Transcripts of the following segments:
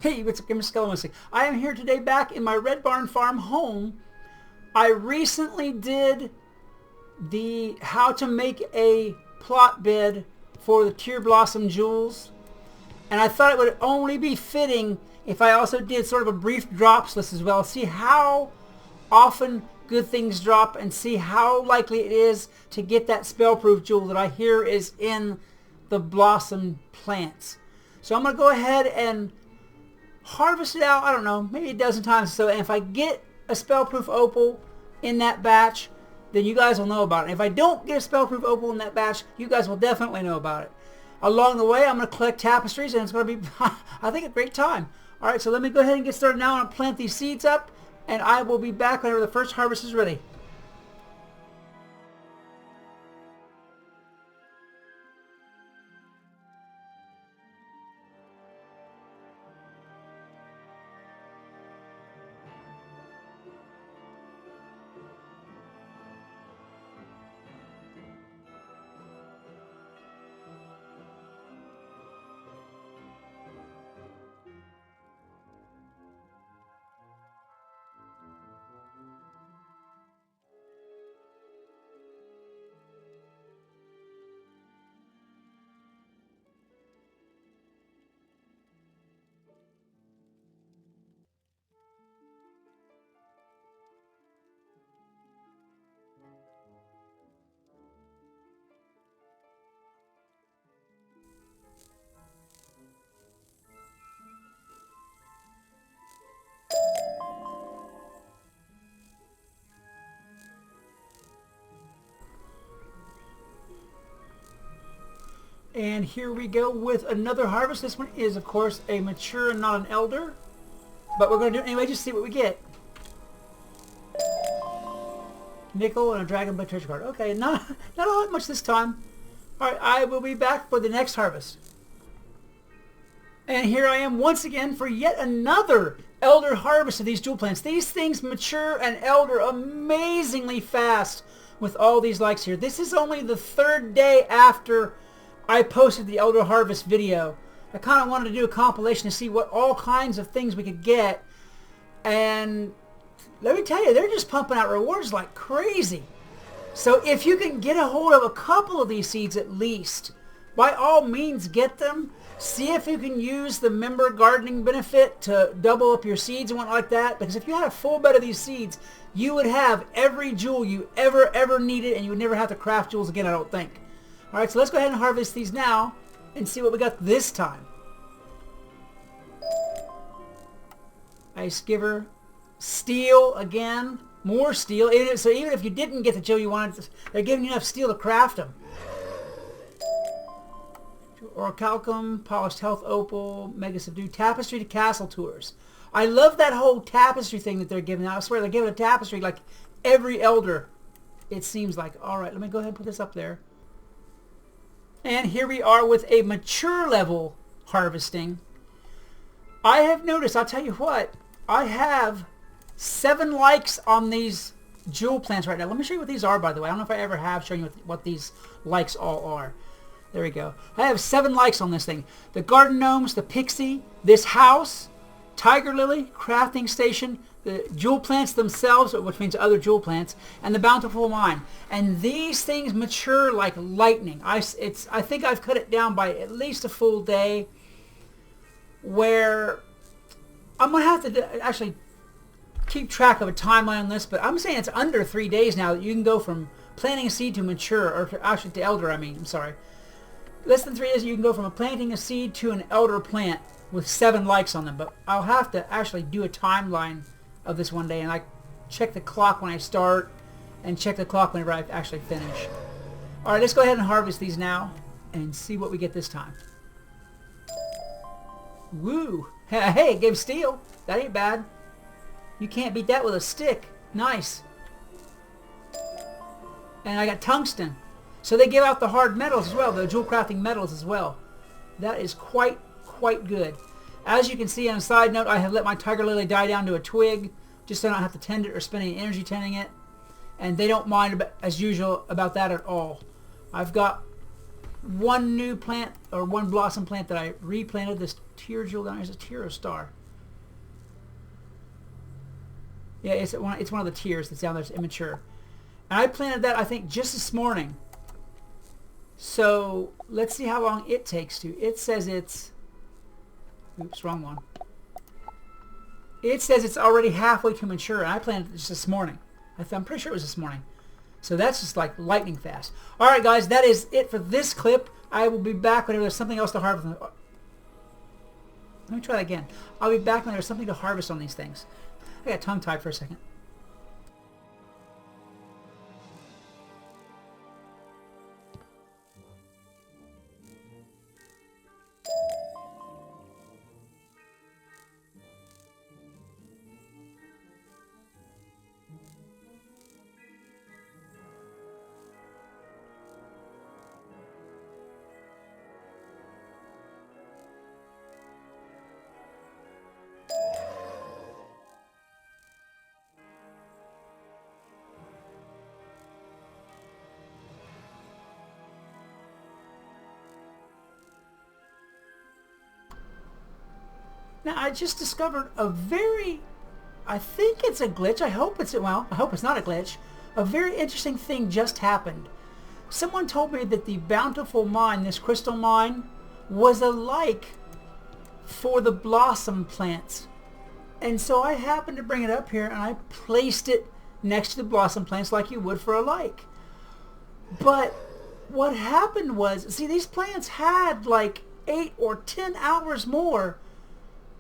Hey, what's up, Skelemystyk? I am here today back in my Red Barn Farm home. I recently did the how to make a plot bed for the Tear Blossom Jewels, and I thought it would only be fitting if I also did sort of a brief drops list as well. See how often good things drop and see how likely it is to get that spell-proof jewel that I hear is in the blossom plants. So I'm going to go ahead and harvest it out, I don't know, maybe a dozen times. So if I get a spell-proof opal in that batch, then you guys will know about it. If I don't get a spell-proof opal in that batch, you guys will definitely know about it. Along the way, I'm going to collect tapestries, and it's going to be, I think, a great time. All right, so let me go ahead and get started now and plant these seeds up, and I will be back whenever the first harvest is ready. And here we go with another harvest. This one is, of course, a mature and not an elder. But we're going to do it anyway, just see what we get. Nickel and a Dragon Blade treasure card. Okay, not a lot much this time. Alright, I will be back for the next harvest. And here I am once again for yet another elder harvest of these jewel plants. These things mature and elder amazingly fast with all these likes here. This is only the third day after I posted the Elder Harvest video. I kind of wanted to do a compilation to see what all kinds of things we could get. And let me tell you, they're just pumping out rewards like crazy. So if you can get a hold of a couple of these seeds at least, by all means get them. See if you can use the member gardening benefit to double up your seeds and whatnot like that. Because if you had a full bed of these seeds, you would have every jewel you ever needed, and you would never have to craft jewels again, I don't think. Alright, so let's go ahead and harvest these now and see what we got this time. Ice Giver. Steel again. More steel. So even if you didn't get the jewel you wanted, they're giving you enough steel to craft them. Orichalcum, Polished Health Opal, Mega Subdue, Tapestry to Castle Tours. I love that whole tapestry thing that they're giving out. I swear they're giving a tapestry like every elder, it seems like. Alright, let me go ahead and put this up there. And here we are with a mature level harvesting. I have noticed, I'll tell you what, I have 7 likes on these jewel plants right now. Let me show you what these are, by the way. I don't know if I ever have shown you what these likes all are. There we go. I have 7 likes on this thing. The garden gnomes, the pixie, this house, tiger lily, crafting station, the jewel plants themselves, which means other jewel plants, and the bountiful mine. And these things mature like lightning. I think I've cut it down by at least a full day, where I'm going to have to actually keep track of a timeline on this, but I'm saying it's under 3 days now that you can go from planting a seed to mature, or actually to elder, I'm sorry. Less than 3 days you can go from planting a seed to an elder plant with 7 likes on them. But I'll have to actually do a timeline of this one day, and I check the clock when I start and check the clock whenever I actually finish. Alright, let's go ahead and harvest these now and see what we get this time. Woo! Hey, it gave steel. That ain't bad. You can't beat that with a stick. Nice. And I got tungsten. So they give out the hard metals as well, the jewel crafting metals as well. That is quite good. As you can see, on a side note, I have let my tiger lily die down to a twig, just so I don't have to tend it or spend any energy tending it. And they don't mind, as usual, about that at all. I've got one new plant, or one blossom plant that I replanted. This tear jewel down here is a tear or star. Yeah, it's one of the tears that's down there. It's immature. And I planted that, I think, just this morning. So let's see how long it takes to. It says it's... Oops, wrong one. It says it's already halfway to mature, and I planted it just this morning. I'm pretty sure it was this morning. So that's just like lightning fast. Alright guys, that is it for this clip. I will be back whenever there's something else to harvest. Let me try that again. I'll be back when there's something to harvest on these things. I got tongue-tied for a second. Now, I just discovered a very, I think it's a glitch. I hope it's not a glitch. A very interesting thing just happened. Someone told me that the bountiful mine, this crystal mine, was alike for the blossom plants. And so I happened to bring it up here and I placed it next to the blossom plants like you would for a like. But what happened was, see, these plants had like 8 or 10 hours more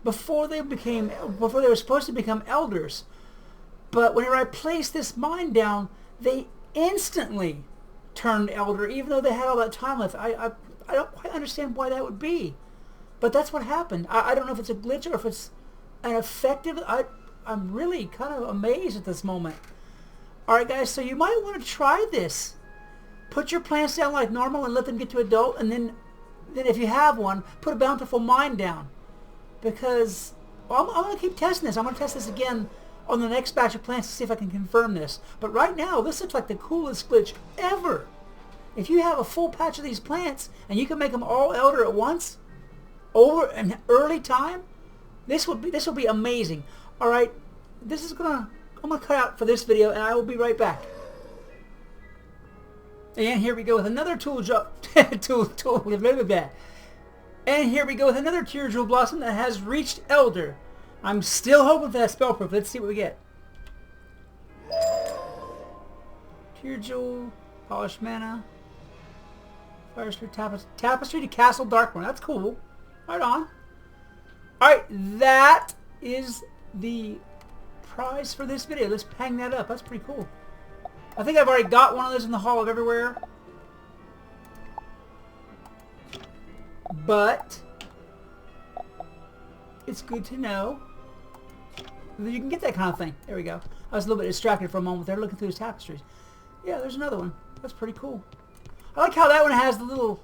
before they were supposed to become elders. But whenever I placed this mine down, they instantly turned elder, even though they had all that time left. I don't quite understand why that would be, but that's what happened. I don't know if it's a glitch or if it's an effective. I'm really kind of amazed at this moment. Alright guys, so you might want to try this. Put your plants down like normal and let them get to adult, and then if you have one, put a bountiful mine down. Because I'm going to keep testing this. I'm going to test this again on the next batch of plants to see if I can confirm this. But right now, this looks like the coolest glitch ever. If you have a full patch of these plants and you can make them all elder at once, over an early time, this will be amazing. All right, I'm gonna cut out for this video, and I will be right back. And here we go with another tool job. And here we go with another tear jewel blossom that has reached elder. I'm still hoping for that spell proof. Let's see what we get. Tear jewel, polished mana, fire spirit, tapestry to castle darkborn. That's cool. Right on. Alright, that is the prize for this video. Let's hang that up. That's pretty cool. I think I've already got one of those in the Hall of Everywhere. But it's good to know that you can get that kind of thing. There we go. I was a little bit distracted for a moment there looking through his tapestries. Yeah, there's another one. That's pretty cool. I like how that one has the little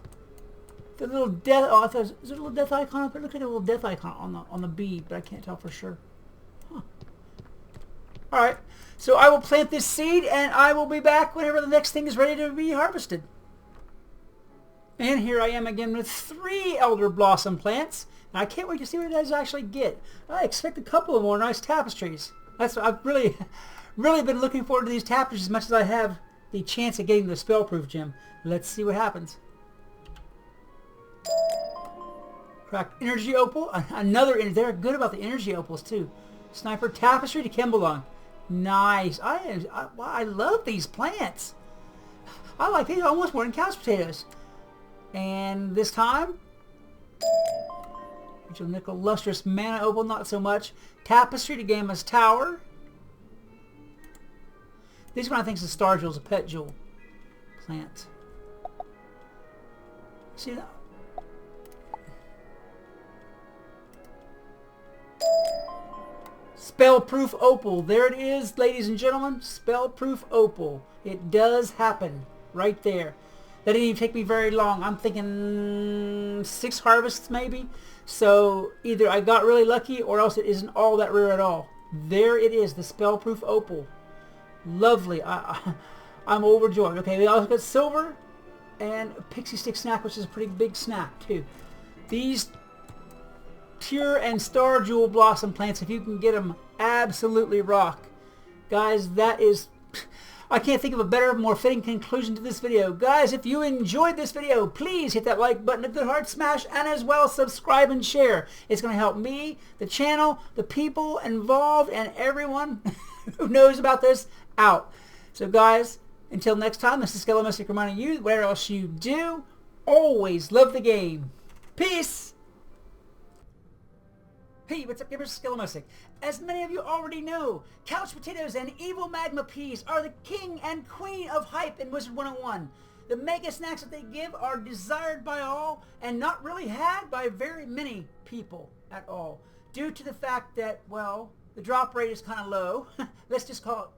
death. Oh, I thought, is there a little death icon up there? It looks like a little death icon on the bead, but I can't tell for sure. Huh. All right. So I will plant this seed, and I will be back whenever the next thing is ready to be harvested. And here I am again with 3 elder blossom plants. And I can't wait to see what it does actually get. I expect a couple of more nice tapestries. I've really been looking forward to these tapestries as much as I have the chance of getting the spellproof gem. Let's see what happens. Cracked energy opal. They're good about the energy opals too. Sniper tapestry to Kembalong. Nice. I love these plants. I like these almost more than couch potatoes. And this time, Rachel Nickel lustrous mana opal, not so much. Tapestry to Gamma's Tower. This one I think is a star jewel, is a pet jewel plant. See that? Spellproof opal. There it is, ladies and gentlemen. Spellproof opal. It does happen right there. That didn't even take me very long. I'm thinking 6 harvests maybe. So either I got really lucky or else it isn't all that rare at all. There it is, the spellproof opal. Lovely. I'm overjoyed. Okay, we also got silver. and a pixie stick snack, which is a pretty big snack too. These Pure and Star Jewel Blossom plants, if you can get them, absolutely rock. Guys, that is... I can't think of a better, more fitting conclusion to this video. Guys, if you enjoyed this video, please hit that like button, a good hard smash, and as well subscribe and share. It's going to help me, the channel, the people involved, and everyone who knows about this out. So guys, until next time, this is Skelemystyk reminding you, whatever else you do, always love the game. Peace! Hey, what's up, gamers? Skelemystyk. As many of you already know, couch potatoes and evil magma peas are the king and queen of hype in Wizard101. The mega snacks that they give are desired by all and not really had by very many people at all, due to the fact that, well, the drop rate is kind of low. Let's just call it